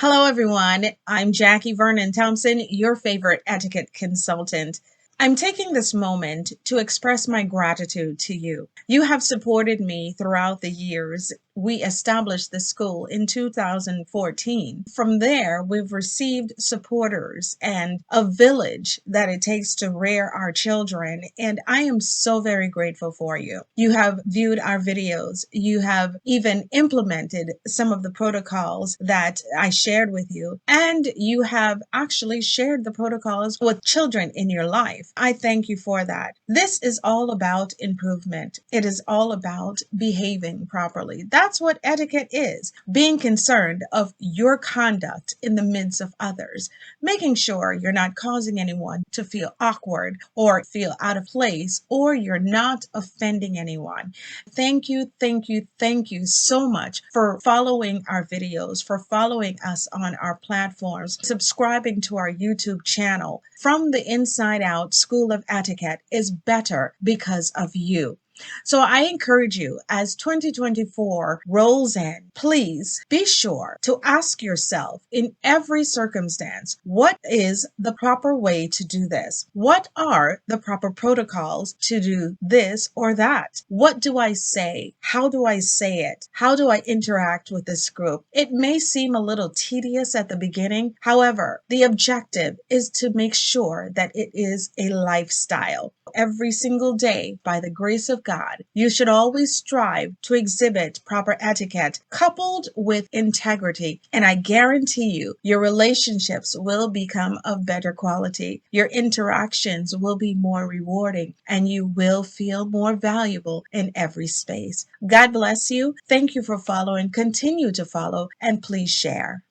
Hello, everyone. I'm Jackie Vernon Thompson, your favorite etiquette consultant. I'm taking this moment to express my gratitude to you. You have supported me throughout the years. We established the school in 2014. From there, we've received supporters and a village that it takes to rear our children. And I am so very grateful for you. You have viewed our videos. You have even implemented some of the protocols that I shared with you. And you have actually shared the protocols with children in your life. I thank you for that. This is all about improvement. It is all about behaving properly. That's what etiquette is, being concerned of your conduct in the midst of others, making sure you're not causing anyone to feel awkward or feel out of place, or you're not offending anyone. Thank you so much for following our videos, for following us on our platforms, subscribing to our YouTube channel. From the Inside Out School of Etiquette is better because of you. So I encourage you, as 2024 rolls in, please be sure to ask yourself in every circumstance, what is the proper way to do this? What are the proper protocols to do this or that? What do I say? How do I say it? How do I interact with this group? It may seem a little tedious at the beginning. However, the objective is to make sure that it is a lifestyle. Every single day, by the grace of God, you should always strive to exhibit proper etiquette coupled with integrity. And I guarantee you, your relationships will become of better quality. Your interactions will be more rewarding, and you will feel more valuable in every space. God bless you. Thank you for following. Continue to follow, and please share.